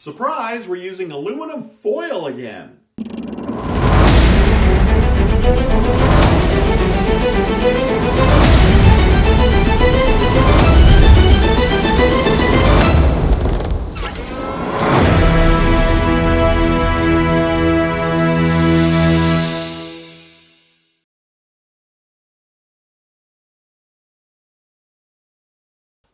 Surprise, we're using aluminum foil again.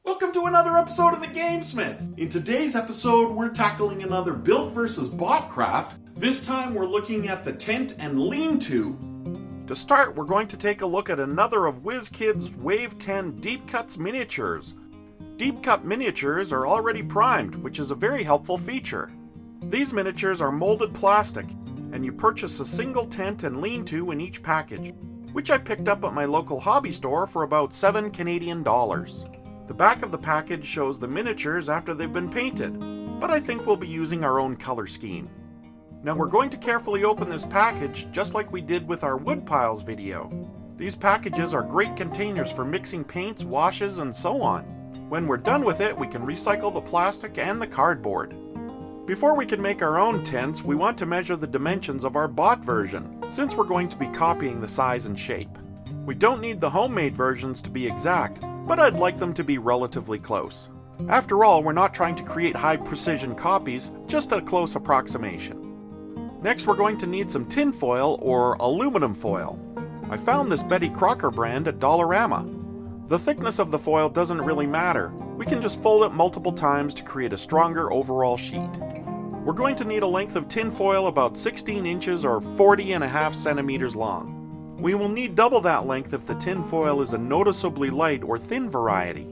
Welcome to another episode of The GameSmith. In today's episode, we're tackling another build versus bot craft. This time we're looking at the tent and lean-to. To start, we're going to take a look at another of Wizkid's Wave 10 Deep Cuts miniatures. Deep cut miniatures are already primed, which is a very helpful feature. These miniatures are molded plastic, and you purchase a single tent and lean-to in each package, which I picked up at my local hobby store for about $7 Canadian. The back of the package shows the miniatures after they've been painted, but I think we'll be using our own color scheme. Now we're going to carefully open this package just like we did with our wood piles video. These packages are great containers for mixing paints, washes, and so on. When we're done with it, we can recycle the plastic and the cardboard. Before we can make our own tents, we want to measure the dimensions of our bot version, since we're going to be copying the size and shape. We don't need the homemade versions to be exact, but I'd like them to be relatively close. After all, we're not trying to create high precision copies, just a close approximation. Next, we're going to need some tin foil or aluminum foil. I found this Betty Crocker brand at Dollarama. The thickness of the foil doesn't really matter. We can just fold it multiple times to create a stronger overall sheet. We're going to need a length of tin foil about 16 inches or 40.5 centimeters long. We will need double that length if the tin foil is a noticeably light or thin variety.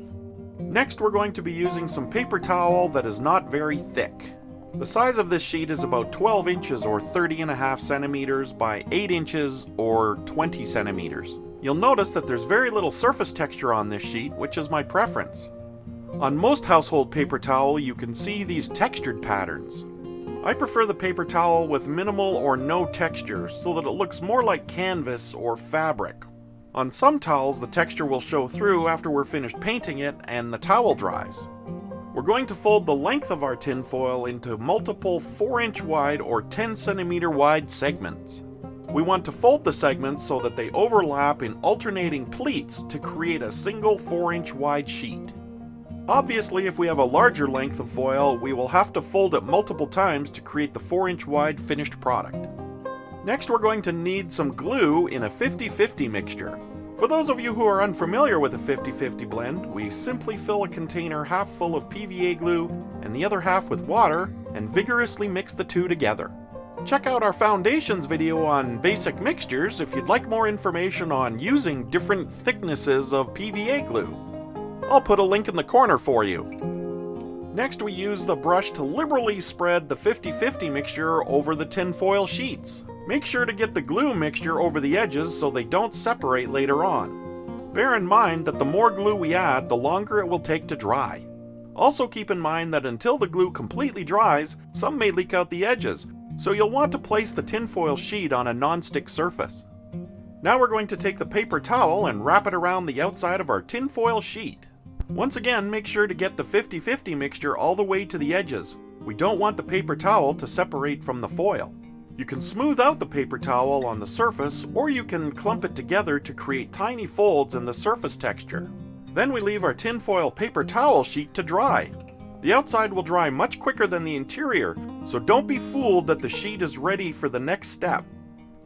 Next, we're going to be using some paper towel that is not very thick. The size of this sheet is about 12 inches or 30.5 centimeters by 8 inches or 20 centimeters. You'll notice that there's very little surface texture on this sheet, which is my preference. On most household paper towel, you can see these textured patterns. I prefer the paper towel with minimal or no texture so that it looks more like canvas or fabric. On some towels, the texture will show through after we're finished painting it and the towel dries. We're going to fold the length of our tin foil into multiple 4-inch wide or 10 centimeter wide segments. We want to fold the segments so that they overlap in alternating pleats to create a single 4-inch wide sheet. Obviously, if we have a larger length of foil, we will have to fold it multiple times to create the 4-inch wide finished product. Next, we're going to need some glue in a 50-50 mixture. For those of you who are unfamiliar with a 50-50 blend, we simply fill a container half full of PVA glue and the other half with water and vigorously mix the two together. Check out our foundations video on basic mixtures if you'd like more information on using different thicknesses of PVA glue. I'll put a link in the corner for you. Next, we use the brush to liberally spread the 50-50 mixture over the tin foil sheets. Make sure to get the glue mixture over the edges so they don't separate later on. Bear in mind that the more glue we add, the longer it will take to dry. Also keep in mind that until the glue completely dries, some may leak out the edges, so you'll want to place the tinfoil sheet on a non-stick surface. Now we're going to take the paper towel and wrap it around the outside of our tinfoil sheet. Once again, make sure to get the 50-50 mixture all the way to the edges. We don't want the paper towel to separate from the foil. You can smooth out the paper towel on the surface, or you can clump it together to create tiny folds in the surface texture. Then we leave our tinfoil paper towel sheet to dry. The outside will dry much quicker than the interior, so don't be fooled that the sheet is ready for the next step.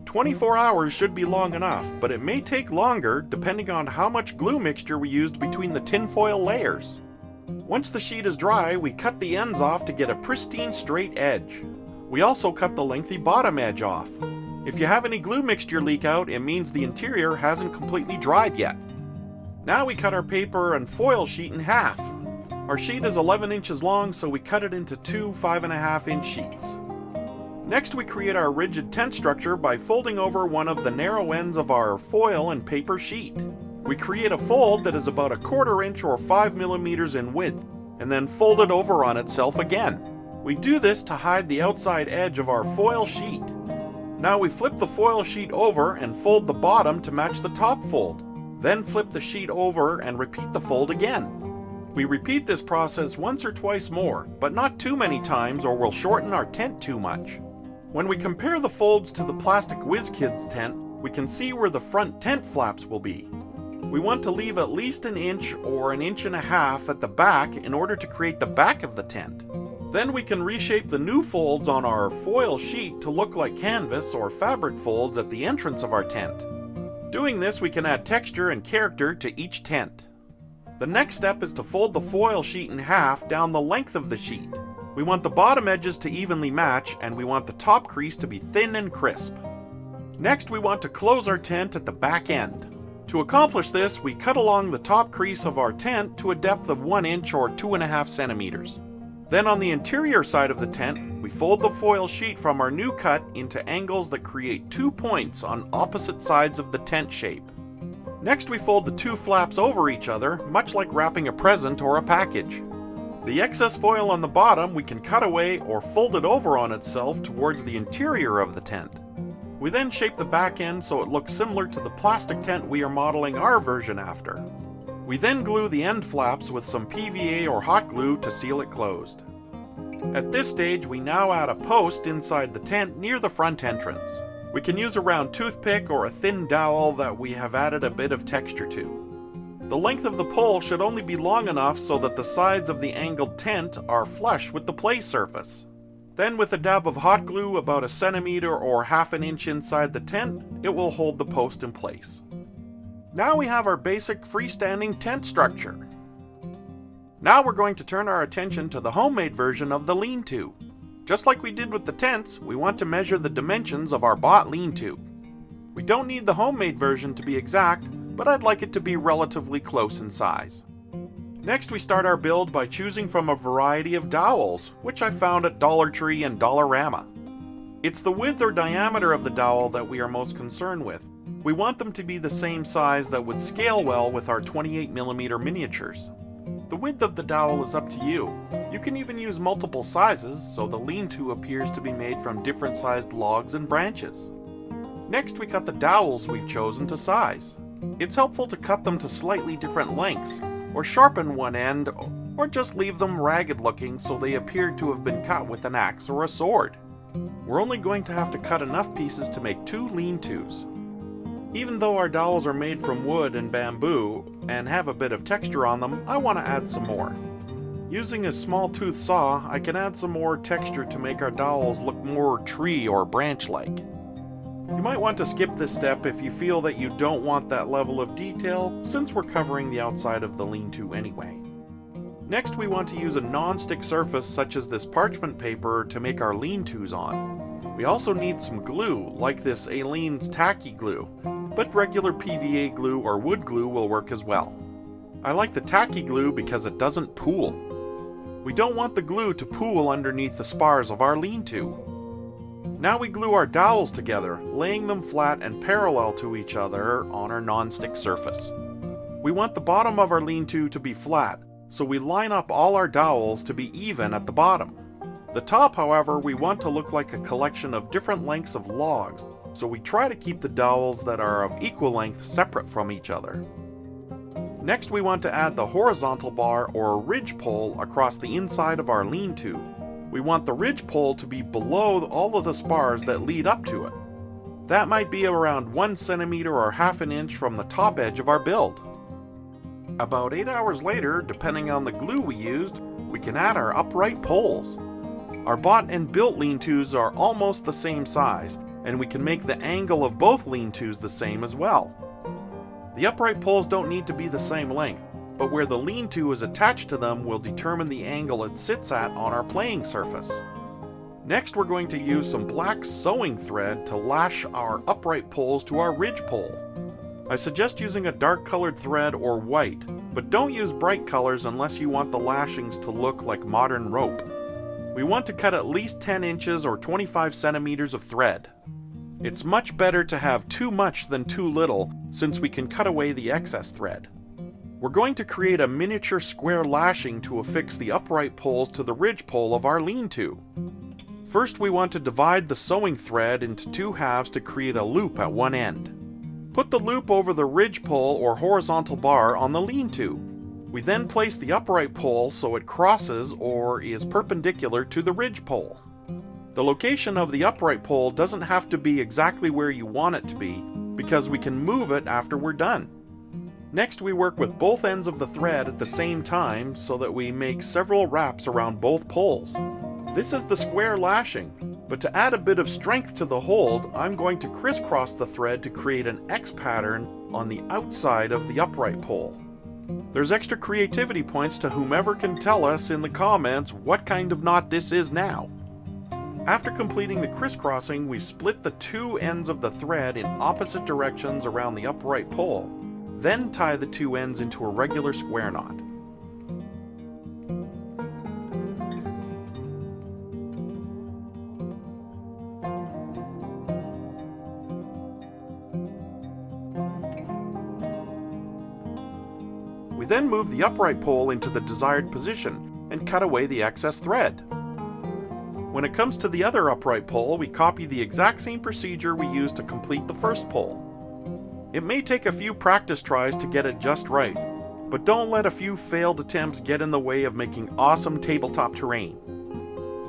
24 hours should be long enough, but it may take longer depending on how much glue mixture we used between the tinfoil layers. Once the sheet is dry, we cut the ends off to get a pristine straight edge. We also cut the lengthy bottom edge off. If you have any glue mixture leak out, it means the interior hasn't completely dried yet. Now we cut our paper and foil sheet in half. Our sheet is 11 inches long, so we cut it into two 5.5-inch sheets. Next, we create our rigid tent structure by folding over one of the narrow ends of our foil and paper sheet. We create a fold that is about 1/4 inch or 5 millimeters in width, and then fold it over on itself again. We do this to hide the outside edge of our foil sheet. Now we flip the foil sheet over and fold the bottom to match the top fold. Then flip the sheet over and repeat the fold again. We repeat this process once or twice more, but not too many times or we'll shorten our tent too much. When we compare the folds to the plastic Wizkid's tent, we can see where the front tent flaps will be. We want to leave at least an inch or an inch and a half at the back in order to create the back of the tent. Then we can reshape the new folds on our foil sheet to look like canvas or fabric folds at the entrance of our tent. Doing this, we can add texture and character to each tent. The next step is to fold the foil sheet in half down the length of the sheet. We want the bottom edges to evenly match, and we want the top crease to be thin and crisp. Next, we want to close our tent at the back end. To accomplish this, we cut along the top crease of our tent to a depth of 1 inch or 2.5 centimeters. Then on the interior side of the tent, we fold the foil sheet from our new cut into angles that create 2 points on opposite sides of the tent shape. Next, we fold the 2 flaps over each other, much like wrapping a present or a package. The excess foil on the bottom we can cut away or fold it over on itself towards the interior of the tent. We then shape the back end so it looks similar to the plastic tent we are modeling our version after. We then glue the end flaps with some PVA or hot glue to seal it closed. At this stage, we now add a post inside the tent near the front entrance. We can use a round toothpick or a thin dowel that we have added a bit of texture to. The length of the pole should only be long enough so that the sides of the angled tent are flush with the play surface. Then with a dab of hot glue about 1 centimeter or half an inch inside the tent, it will hold the post in place. Now we have our basic freestanding tent structure. Now we're going to turn our attention to the homemade version of the Lean-To. Just like we did with the tents, we want to measure the dimensions of our bought Lean-To. We don't need the homemade version to be exact, but I'd like it to be relatively close in size. Next, we start our build by choosing from a variety of dowels, which I found at Dollar Tree and Dollarama. It's the width or diameter of the dowel that we are most concerned with. We want them to be the same size that would scale well with our 28mm miniatures. The width of the dowel is up to you. You can even use multiple sizes, so the Lean-To appears to be made from different sized logs and branches. Next, we cut the dowels we've chosen to size. It's helpful to cut them to slightly different lengths, or sharpen one end, or just leave them ragged looking so they appear to have been cut with an axe or a sword. We're only going to have to cut enough pieces to make 2 Lean-Tos. Even though our dowels are made from wood and bamboo and have a bit of texture on them, I want to add some more. Using a small tooth saw, I can add some more texture to make our dowels look more tree or branch-like. You might want to skip this step if you feel that you don't want that level of detail, since we're covering the outside of the Lean-To anyway. Next, we want to use a non-stick surface such as this parchment paper to make our Lean-Tos on. We also need some glue, like this Aleene's tacky glue, but regular PVA glue or wood glue will work as well. I like the tacky glue because it doesn't pool. We don't want the glue to pool underneath the spars of our Lean-To. Now we glue our dowels together, laying them flat and parallel to each other on our non-stick surface. We want the bottom of our Lean-To to be flat, so we line up all our dowels to be even at the bottom. The top, however, we want to look like a collection of different lengths of logs, so we try to keep the dowels that are of equal length separate from each other. Next, we want to add the horizontal bar or ridge pole across the inside of our Lean-To. We want the ridge pole to be below all of the spars that lead up to it. That might be around 1 centimeter or half an inch from the top edge of our build. About 8 hours later, depending on the glue we used, we can add our upright poles. Our bought and built Lean-Tos are almost the same size, and we can make the angle of both Lean-Tos the same as well. The upright poles don't need to be the same length, but where the Lean-To is attached to them will determine the angle it sits at on our playing surface. Next, we're going to use some black sewing thread to lash our upright poles to our ridge pole. I suggest using a dark colored thread or white, but don't use bright colors unless you want the lashings to look like modern rope. We want to cut at least 10 inches or 25 centimeters of thread. It's much better to have too much than too little, since we can cut away the excess thread. We're going to create a miniature square lashing to affix the upright poles to the ridge pole of our Lean-To. First, we want to divide the sewing thread into 2 halves to create a loop at one end. Put the loop over the ridge pole or horizontal bar on the Lean-To. We then place the upright pole so it crosses or is perpendicular to the ridge pole. The location of the upright pole doesn't have to be exactly where you want it to be, because we can move it after we're done. Next, we work with both ends of the thread at the same time so that we make several wraps around both poles. This is the square lashing, but to add a bit of strength to the hold, I'm going to crisscross the thread to create an X pattern on the outside of the upright pole. There's extra creativity points to whomever can tell us in the comments what kind of knot this is now. After completing the crisscrossing, we split the two ends of the thread in opposite directions around the upright pole, then tie the two ends into a regular square knot. We then move the upright pole into the desired position and cut away the excess thread. When it comes to the other upright pole, we copy the exact same procedure we used to complete the first pole. It may take a few practice tries to get it just right, but don't let a few failed attempts get in the way of making awesome tabletop terrain.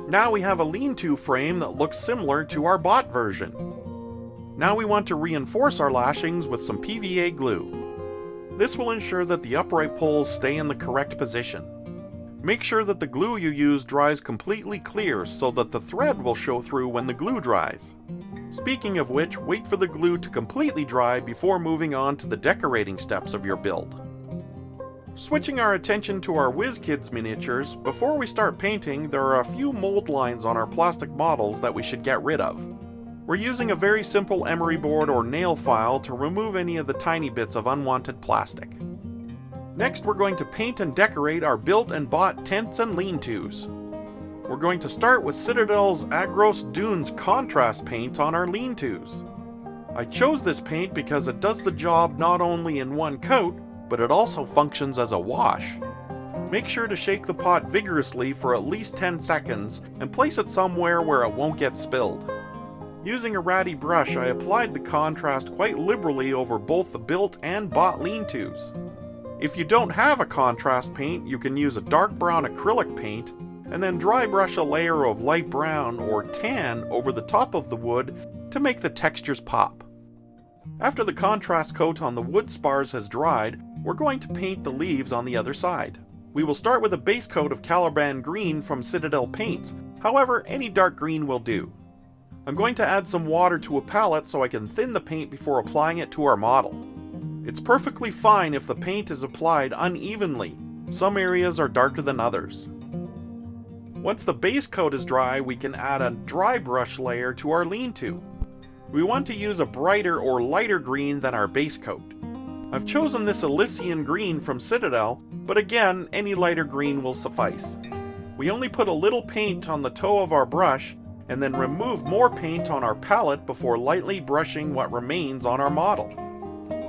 Now we have a lean-to frame that looks similar to our bot version. Now we want to reinforce our lashings with some PVA glue. This will ensure that the upright poles stay in the correct position. Make sure that the glue you use dries completely clear so that the thread will show through when the glue dries. Speaking of which, wait for the glue to completely dry before moving on to the decorating steps of your build. Switching our attention to our Wizk miniatures, before we start painting, there are a few mold lines on our plastic models that we should get rid of. We're using a very simple emery board or nail file to remove any of the tiny bits of unwanted plastic. Next, we're going to paint and decorate our built and bought tents and lean-tos. We're going to start with Citadel's Agros Dunes contrast paint on our lean-tos. I chose this paint because it does the job not only in one coat, but it also functions as a wash. Make sure to shake the pot vigorously for at least 10 seconds and place it somewhere where it won't get spilled. Using a ratty brush, I applied the contrast quite liberally over both the built and bought lean-tos. If you don't have a contrast paint, you can use a dark brown acrylic paint and then dry brush a layer of light brown or tan over the top of the wood to make the textures pop. After the contrast coat on the wood spars has dried, we're going to paint the leaves on the other side. We will start with a base coat of Caliban Green from Citadel Paints, however, any dark green will do. I'm going to add some water to a palette so I can thin the paint before applying it to our model. It's perfectly fine if the paint is applied unevenly. Some areas are darker than others. Once the base coat is dry, we can add a Drybrush layer to our lean-to. We want to use a brighter or lighter green than our base coat. I've chosen this Elysian green from Citadel, but again, any lighter green will suffice. We only put a little paint on the toe of our brush and then remove more paint on our palette before lightly brushing what remains on our model.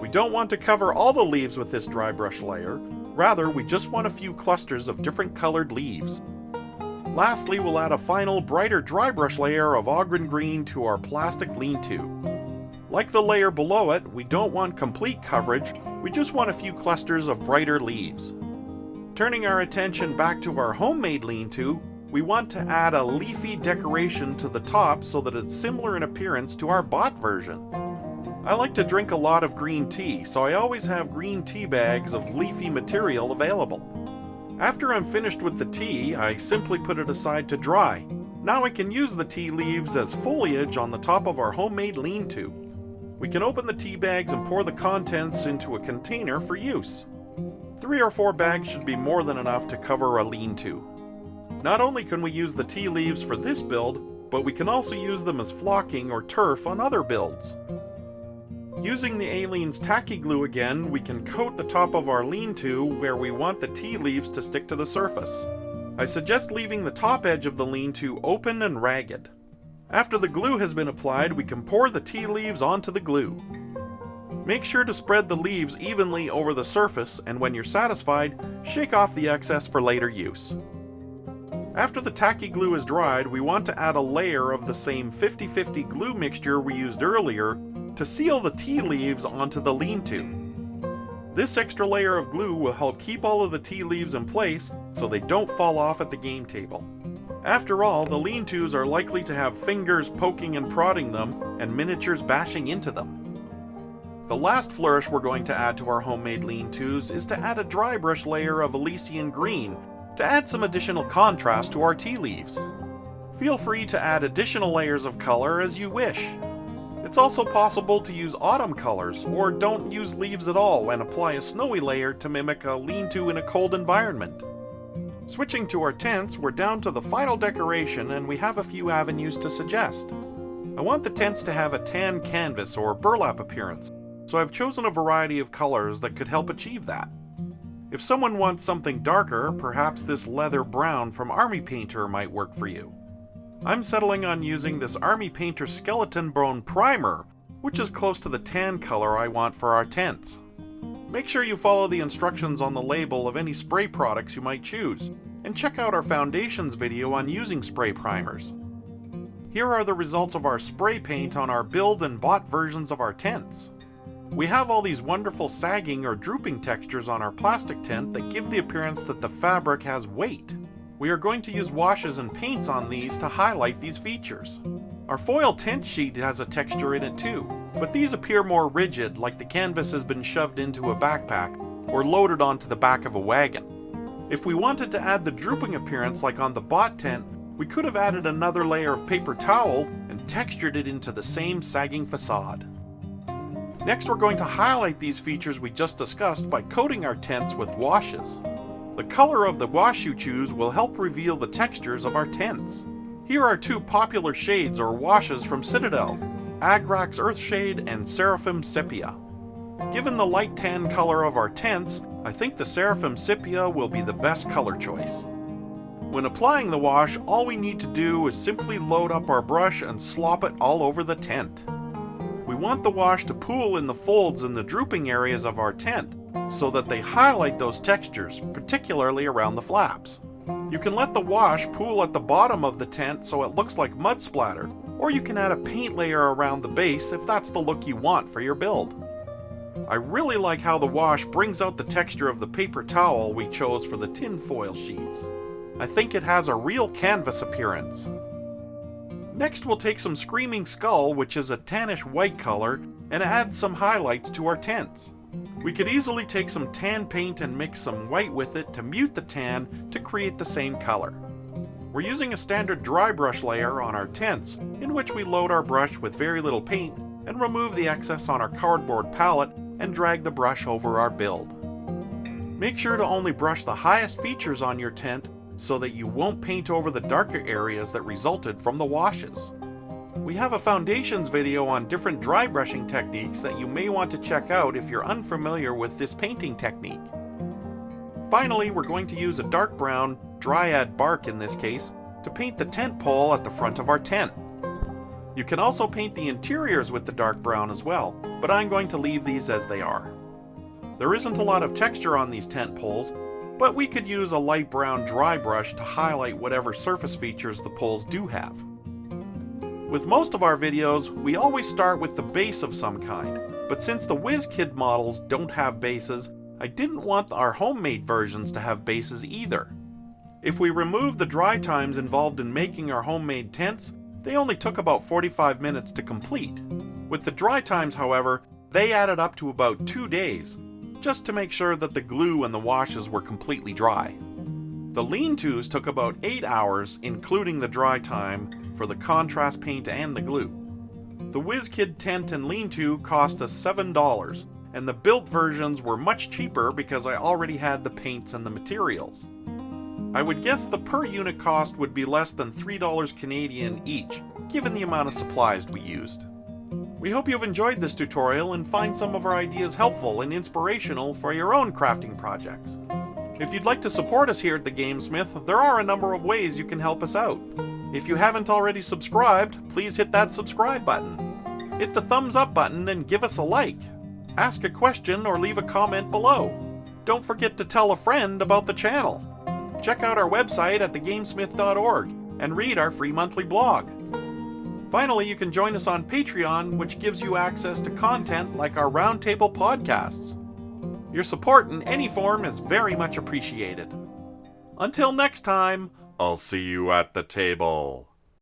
We don't want to cover all the leaves with this dry brush layer, rather we just want a few clusters of different colored leaves. Lastly, we'll add a final brighter dry brush layer of Ogren Green to our plastic lean-to. Like the layer below it, we don't want complete coverage, we just want a few clusters of brighter leaves. Turning our attention back to our homemade lean-to, we want to add a leafy decoration to the top so that it's similar in appearance to our bot version. I like to drink a lot of green tea, so I always have green tea bags of leafy material available. After I'm finished with the tea, I simply put it aside to dry. Now I can use the tea leaves as foliage on the top of our homemade lean-to. We can open the tea bags and pour the contents into a container for use. 3 or 4 bags should be more than enough to cover a lean-to. Not only can we use the tea leaves for this build, but we can also use them as flocking or turf on other builds. Using the Aleene's tacky glue again, we can coat the top of our lean-to where we want the tea leaves to stick to the surface. I suggest leaving the top edge of the lean-to open and ragged. After the glue has been applied, we can pour the tea leaves onto the glue. Make sure to spread the leaves evenly over the surface, and when you're satisfied, shake off the excess for later use. After the tacky glue is dried, we want to add a layer of the same 50-50 glue mixture we used earlier to seal the tea leaves onto the lean-to. This extra layer of glue will help keep all of the tea leaves in place so they don't fall off at the game table. After all, the Lean-Tos are likely to have fingers poking and prodding them and miniatures bashing into them. The last flourish we're going to add to our homemade Lean-Tos is to add a Drybrush layer of Elysian green to add some additional contrast to our tea leaves. Feel free to add additional layers of color as you wish. It's also possible to use autumn colors, or don't use leaves at all and apply a snowy layer to mimic a lean-to in a cold environment. Switching to our tents, we're down to the final decoration and we have a few avenues to suggest. I want the tents to have a tan canvas or burlap appearance, so I've chosen a variety of colors that could help achieve that. If someone wants something darker, perhaps this leather brown from Army Painter might work for you. I'm settling on using this Army Painter Skeleton Bone Primer, which is close to the tan color I want for our tents. Make sure you follow the instructions on the label of any spray products you might choose, and check out our foundations video on using spray primers. Here are the results of our spray paint on our build and bought versions of our tents. We have all these wonderful sagging or drooping textures on our plastic tent that give the appearance that the fabric has weight. We are going to use washes and paints on these to highlight these features. Our foil tent sheet has a texture in it too, but these appear more rigid, like the canvas has been shoved into a backpack or loaded onto the back of a wagon. If we wanted to add the drooping appearance like on the bot tent, we could have added another layer of paper towel and textured it into the same sagging facade. Next, we're going to highlight these features we just discussed by coating our tents with washes. The color of the wash you choose will help reveal the textures of our tents. Here are two popular shades or washes from Citadel, Agrax Earthshade and Seraphim Sepia. Given the light tan color of our tents, I think the Seraphim Sepia will be the best color choice. When applying the wash, all we need to do is simply load up our brush and slop it all over the tent. We want the wash to pool in the folds in the drooping areas of our tent so that they highlight those textures, particularly around the flaps. You can let the wash pool at the bottom of the tent so it looks like mud splatter, or you can add a paint layer around the base if that's the look you want for your build. I really like how the wash brings out the texture of the paper towel we chose for the tin foil sheets. I think it has a real canvas appearance. Next, we'll take some Screaming Skull, which is a tannish white color, and add some highlights to our tents. We could easily take some tan paint and mix some white with it to mute the tan to create the same color. We're using a standard Drybrush layer on our tents, in which we load our brush with very little paint and remove the excess on our cardboard palette and drag the brush over our build. Make sure to only brush the highest features on your tent so that you won't paint over the darker areas that resulted from the washes. We have a foundations video on different dry brushing techniques that you may want to check out if you're unfamiliar with this painting technique. Finally, we're going to use a dark brown, dryad bark in this case, to paint the tent pole at the front of our tent. You can also paint the interiors with the dark brown as well, but I'm going to leave these as they are. There isn't a lot of texture on these tent poles, but we could use a light brown dry brush to highlight whatever surface features the poles do have. With most of our videos, we always start with the base of some kind, but since the Wizk models don't have bases, I didn't want our homemade versions to have bases either. If we remove the dry times involved in making our homemade tents, they only took about 45 minutes to complete. With the dry times, however, they added up to about 2 days, just to make sure that the glue and the washes were completely dry. The Lean-Tos took about 8 hours, including the dry time, for the contrast paint and the glue. The Wizk tent and Lean-To cost us $7, and the built versions were much cheaper because I already had the paints and the materials. I would guess the per unit cost would be less than $3 Canadian each, given the amount of supplies we used. We hope you've enjoyed this tutorial and find some of our ideas helpful and inspirational for your own crafting projects. If you'd like to support us here at TheGameSmith, there are a number of ways you can help us out. If you haven't already subscribed, please hit that subscribe button. Hit the thumbs up button and give us a like. Ask a question or leave a comment below. Don't forget to tell a friend about the channel. Check out our website at TheGameSmith.org and read our free monthly blog. Finally, you can join us on Patreon, which gives you access to content like our roundtable podcasts. Your support in any form is very much appreciated. Until next time, I'll see you at the table.